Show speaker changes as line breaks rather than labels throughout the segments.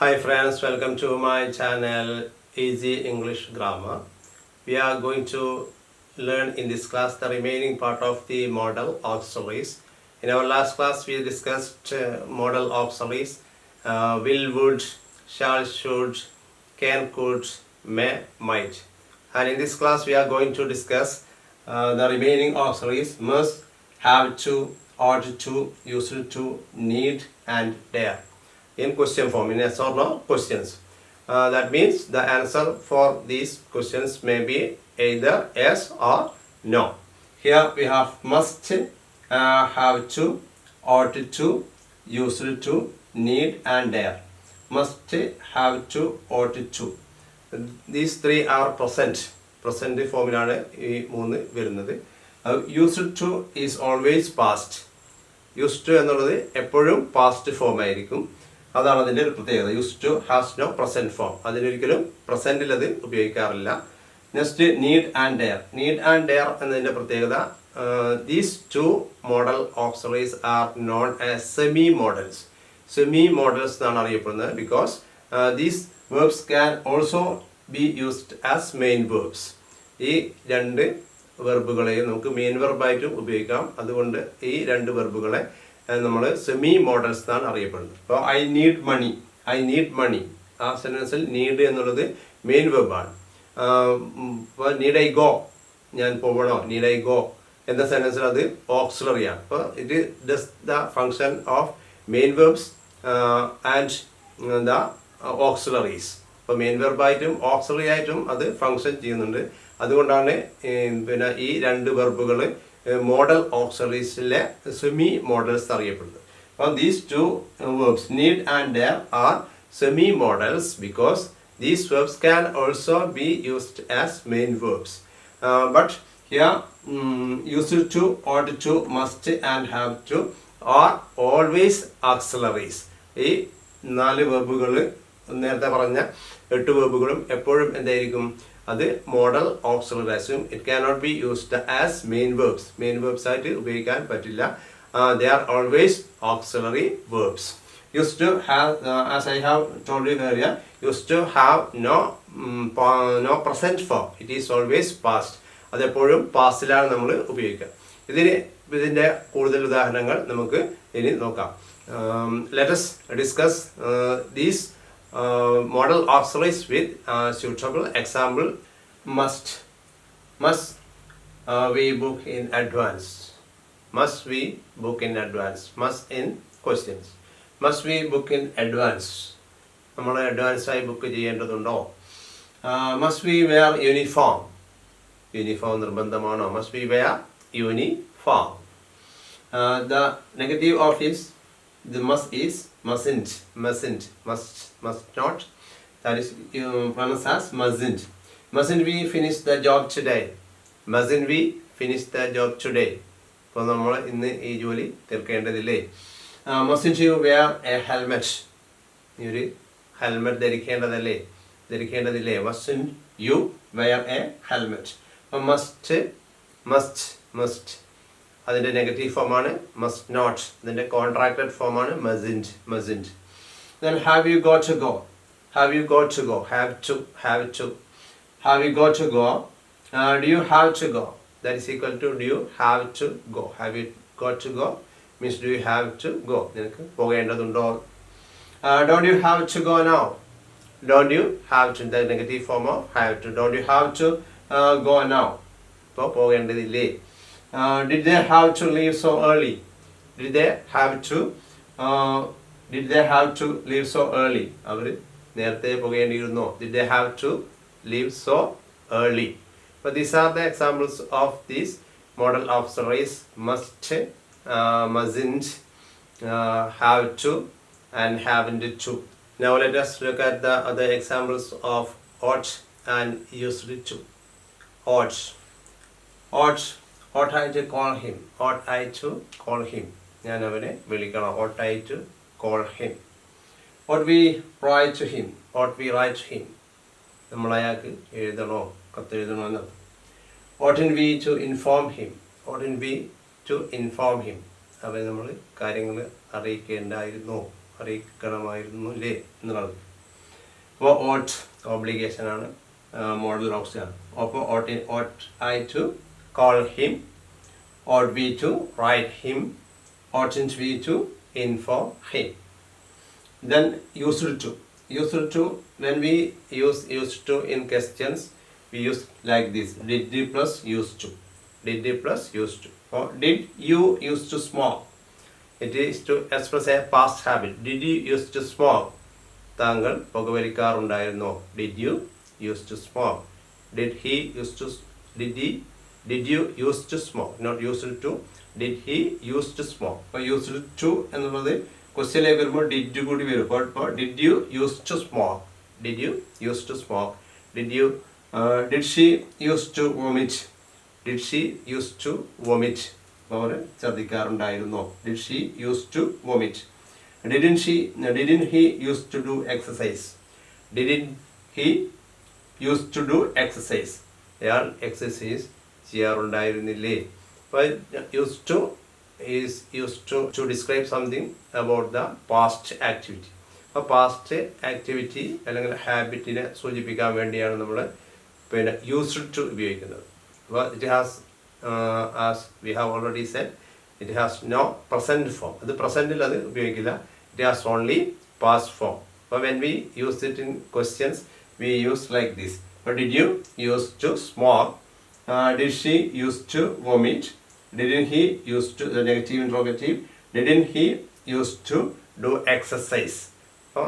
Hi friends, welcome to my channel Easy English Grammar. We are going to learn in this class the remaining part of the modal auxiliaries. In our last class we discussed modal auxiliaries will, would, shall, should, can, could, may, might. And in this class we are going to discuss the remaining auxiliaries must, have to, ought to, used to, need and dare in question form, in yes or no questions. That means the answer for these questions may be either yes or no. Here we have must, have to, ought to, used to, need and dare. Must, have to, ought to. These three are present ഫോമിലാണ് ഈ മൂന്ന് വരുന്നത്. Used to is always past. Used to എന്നുള്ളത് എപ്പോഴും past form ആയിരിക്കും. അതാണ് അതിൻ്റെ ഒരു പ്രത്യേകത. Used to has no present form. അതിനൊരിക്കലും പ്രസന്റിൽ അത് ഉപയോഗിക്കാറില്ല. Next need and dare. Need and dare എന്നതിൻ്റെ പ്രത്യേകത these two modal auxiliaries are known as semi modals. Semi modals എന്നാണ് അറിയപ്പെടുന്നത് because these verbs can also be used as main verbs. ഈ രണ്ട് വെർബുകളെയും നമുക്ക് മെയിൻ വെർബായിട്ടും ഉപയോഗിക്കാം. അതുകൊണ്ട് ഈ രണ്ട് വെർബുകളെ നമ്മൾ സെമി മോഡൽസ് എന്നാണ് അറിയപ്പെടുന്നത്. അപ്പോൾ ഐ നീഡ് മണി ആ സെൻറ്റൻസിൽ നീഡ് എന്നുള്ളത് മെയിൻ വെർബാണ്. ഇപ്പോൾ നീഡ് ഐ ഗോ, ഞാൻ പോകണോ, നീഡ് ഐ ഗോ എന്ന സെൻറ്റൻസിൽ അത് ഓക്സിലറിയാണ്. അപ്പോൾ it does the function of main verbs and the auxiliaries. അപ്പോൾ മെയിൻ വെർബായിട്ടും ഓക്സിലറി ആയിട്ടും അത് ഫങ്ഷൻ ചെയ്യുന്നുണ്ട്. അതുകൊണ്ടാണ് പിന്നെ ഈ രണ്ട് വെർബുകൾ മോഡൽ ഓക്സിലറീസിലെ സെമി മോഡൽസ് അറിയപ്പെടുന്നത്. അപ്പോൾ these two verbs need and dare are semi modals because these verbs can also be used as main verbs. But here used to, ought to, must and have to are always auxiliaries. ഈ നാല് വെർബുകൾ, നേരത്തെ പറഞ്ഞ 8 വെർബുകളും എപ്പോഴും എന്തായിരിക്കും, അത് modal ഓക്സിലറീസും. It cannot be used as main verbs. Main verbs ആയിട്ട് ഉപയോഗിക്കാൻ പറ്റില്ല. They are always auxiliary verbs. Used to have, as I have told you earlier, used to have no present form. It is always past. അതെപ്പോഴും പാസ്റ്റിലാണ് നമ്മൾ ഉപയോഗിക്കുക. ഇതിൻ്റെ കൂടുതൽ ഉദാഹരണങ്ങൾ നമുക്ക് ഇനി നോക്കാം. Let us discuss these model auxiliaries with suitable example. Must we book in advance. Must we book in advance. Must in questions. Must we book in advance. നമ്മൾ അഡ്വാൻസ് ആയി ബുക്ക് ചെയ്യേണ്ടതുണ്ടോ? Must we wear uniform. Uniform നിർബന്ധമാണോ? Must we wear uniform. The negative of the must is mustn't, must not. That is pronounced as mustn't. Mustn't we finish the job today. Mustn't we finish the job today. അപ്പോൾ നമ്മൾ ഇന്ന് ഈ ജോലി തീർക്കേണ്ടതില്ലേ. Mustn't you wear a helmet. ഈ ഒരു helmet ധരിക്കേണ്ടതില്ലേ. Mustn't you wear a helmet. അപ്പോൾ must അതിൻ്റെ നെഗറ്റീവ് ഫോമാണ് must not. അതിൻ്റെ കോൺട്രാക്റ്റഡ് ഫോമാണ് mustn't. Then have you got to go. Have you got to go. Have to. Have you got to go. Do you have to go. That is equal to do you have to go. Have you got to go means do you have to go. നിനക്ക് പോകേണ്ടതുണ്ടോ. Don't you have to go now. Don't you have to. The negative form of have to. Don't you have to go now. അപ്പോൾ പോകേണ്ടതില്ലേ. Did they have to leave so early. Did they have to leave so early. അവർ നേരത്തെ പോകേണ്ടിയിരുന്നോ. Did they have to leave so early. But these are the examples of these modal auxiliaries must, mustn't, have to and haven't to. Now let us look at the other examples of ought and used to. Ought I to call him. Ought I to call him. ഞാൻ അവനെ വിളിക്കണം. Ought I to call him. Ought we write to him. Ought we write to him. നമ്മൾ അയാൾക്ക് എഴുതണോ, കത്തെഴുതണോ എന്നത്. Oughtn't we to inform him. Oughtn't we to inform him. അവരെ നമ്മൾ കാര്യങ്ങൾ അറിയിക്കണമായിരുന്നു അല്ലേ എന്നുള്ളത്. അപ്പോൾ ought obligation ആണ്, മോഡൽ ഓക്സിലറി ആണ്. അപ്പോൾ ought I to call him, ought we to write him, oughtn't we to inform him. Then used to when we use used to in questions, we use like this: did you plus used to, did you plus used to, or did you used to smoke. It is to express a past habit. Did you used to smoke? താങ്കൾ പുകവലിക്കാറുണ്ടായിരുന്നോ? Did you used to smoke? Did he used to, did you used to smoke, not used to. Did he used to smoke? അപ്പോൾ used to എന്നുള്ളത് ക്വസ്റ്റ്യനിലേക്ക് വരുമ്പോൾ did കൂടി വരും. അപ്പോൾ did you use to smoke, did you use to smoke. Did she use to vomit, did she use to vomit. അവർ ഛർദ്ദിക്കാറുണ്ടായിരുന്നോ? Did she use to vomit. Didn't he use to do exercise, didn't he use to do exercise. അയാൾ exercise ചെയ്യാറുണ്ടായിരുന്നില്ലേ? അപ്പോൾ use to is used to describe something about the past activity. അപ്പോൾ past activity അല്ലെങ്കിൽ ഹാബിറ്റിനെ സൂചിപ്പിക്കാൻ വേണ്ടിയാണ് നമ്മൾ പിന്നെ used to ഉപയോഗിക്കുന്നത്. അപ്പോൾ it has as we have already said, it has no present form. അത് പ്രസൻറ്റിൽ അത് ഉപയോഗിക്കില്ല. It has only past form. അപ്പോൾ when we use it in questions we use like this. അപ്പോൾ did you use to smoke, did she use to vomit, didn't he used to, the negative interrogative, didn't he used to do exercise. അപ്പോൾ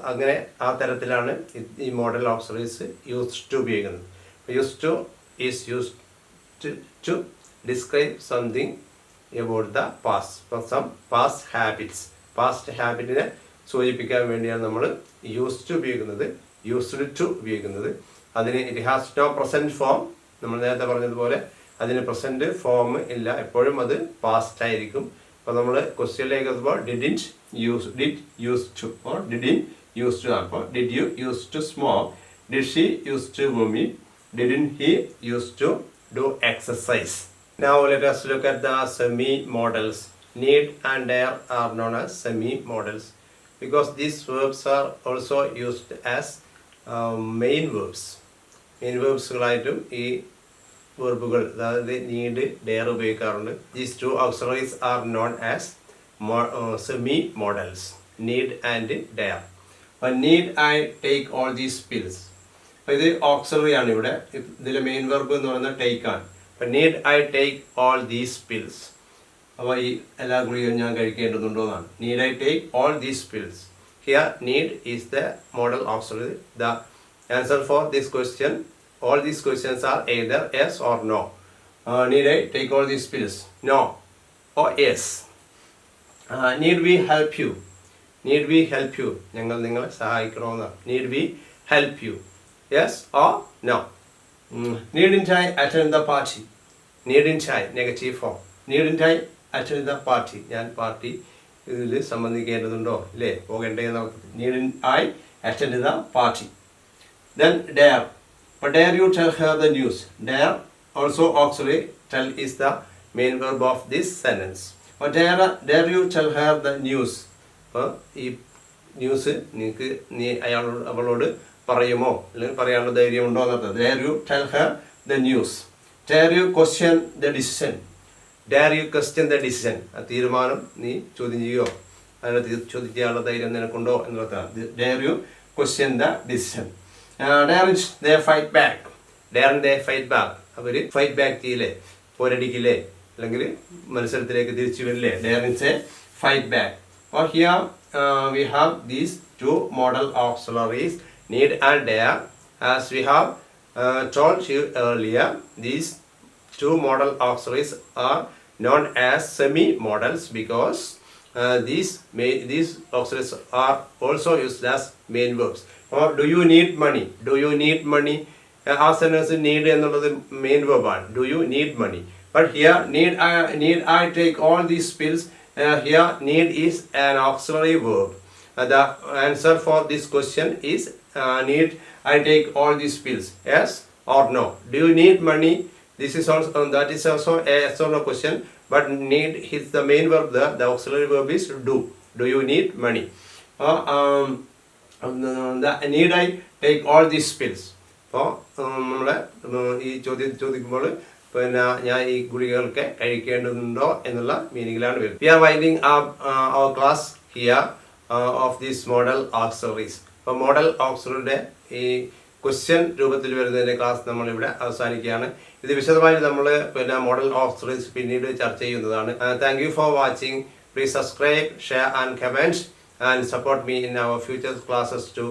അങ്ങനെ ആ തരത്തിലാണ് ഈ modal auxiliaries used to ഉപയോഗിക്കുന്നത്. Used to is used to describe something about the past, some past habits. Past ഹാബിറ്റിനെ സൂചിപ്പിക്കാൻ വേണ്ടിയാണ് നമ്മൾ യൂസ്ഡ് ടു ഉപയോഗിക്കുന്നത്, യൂസ്ഡ് ടു ഉപയോഗിക്കുന്നത്. അതിന് it has no present form. നമ്മൾ നേരത്തെ പറഞ്ഞതുപോലെ അതിന് പ്രസൻറ്റ് ഫോം ഇല്ല, എപ്പോഴും അത് പാസ്റ്റ് ആയിരിക്കും. അപ്പോൾ നമ്മൾ ക്വസ്റ്റ്യനിലേക്ക് എത്തുമ്പോൾ did use to or didn't use to. അപ്പോൾ did you use to smoke, did she use to vomit, didn't he use to do exercise. Now let us look at the semi models. Need and dare are known as semi models because these verbs are also used as main verbs. Main verbsകളായിട്ടും ഈ വെർബുകൾ, അതായത് need, dare ഉപയോഗിക്കാറുണ്ട്. These two auxiliaries are known as semi modals, need and dare. Need I take all these pills. അപ്പോൾ ഇത് auxiliary ആണ്. ഇവിടെ ഇതിലെ മെയിൻ വെർബ് എന്ന് പറയുന്നത് ടേക്ക് ആണ്. അപ്പോൾ need I take all these pills. അപ്പോൾ ഈ എല്ലാ ഗുളികയും ഞാൻ കഴിക്കേണ്ടതുണ്ടോ എന്നാണ്. Need I take all these pills. Here need is the modal auxiliary. The answer for this question, all these questions are either yes or no. Need I take all these pills? No or yes. Need we help you? Need we help you? ഞങ്ങൾ നിങ്ങളെ സഹായിക്കണമെന്ന്. Need we help you? Yes or no. Needn't I attend the party? Needn't I, negative form. Needn't I attend the party? ഞാൻ party ഇതിൽ സംബന്ധിക്കേണ്ടതുണ്ടോ അല്ലേ, പോകേണ്ടേ നമുക്ക്. Needn't I attend the party? Then dare. But dare you tell her the news. Dare also auxiliary. Tell is the main verb of this sentence. But dare you tell her the news. അപ്പോൾ ഈ news നീ അവളോട് പറയുമോ, അല്ലെങ്കിൽ പറയാനുള്ള ധൈര്യമുണ്ടോ എന്നർത്ഥം. Dare you tell her the news. Dare you question the decision. Dare you question the decision. ആ തീരുമാനം നീ ചോദ്യം ചെയ്യുമോ, അതിനെ ചോദിക്കാനുള്ള ധൈര്യം നിനക്കുണ്ടോ എന്നർത്ഥം. Dare you question the decision. Daren't they fight back? Daren't they fight back? അവർ ഫൈറ്റ് ബാക്ക് ചെയ്യില്ലേ, പോരടിക്കില്ലേ, അല്ലെങ്കിൽ മത്സരത്തിലേക്ക് തിരിച്ചു വരില്ലേ. Daren't they fight back? Or here we have these two model auxiliaries, need and dare. As we have told you earlier, these two model auxiliaries are known as semi-models because these auxiliaries are also used as main verbs. Or do you need money? Do you need money? ആ sentence need എന്നുള്ളത് main വെർബാണ്. Do you need money. But here need I take all these pills. Here need is an auxiliary verb. The answer for this question is need I take all these pills. Yes or no? Do you need money? This is also that is also a yes or no question. But need is the main verb there. The auxiliary verb is do. Do you need money? Need I take all these pills. അപ്പോൾ നമ്മളെ ഈ ചോദ്യം ചോദിക്കുമ്പോൾ പിന്നെ ഞാൻ ഈ ഗുളികകളൊക്കെ കഴിക്കേണ്ടതുണ്ടോ എന്നുള്ള മീനിങ്ങിലാണ് വരുന്നത്. We are winding our class here of these modal auxiliaries. അപ്പോൾ മോഡൽ ഓക്സിലറിയുടെ ഈ ക്വസ്റ്റ്യൻ രൂപത്തിൽ വരുന്നതിൻ്റെ ക്ലാസ് നമ്മളിവിടെ അവസാനിക്കുകയാണ്. ഇത് വിശദമായി നമ്മൾ പിന്നെ മോഡൽ ഓക്സിലറീസ് പിന്നീട് ചർച്ച ചെയ്യുന്നതാണ്. Thank you for watching. Please subscribe, share and comment and support me in our future classes too.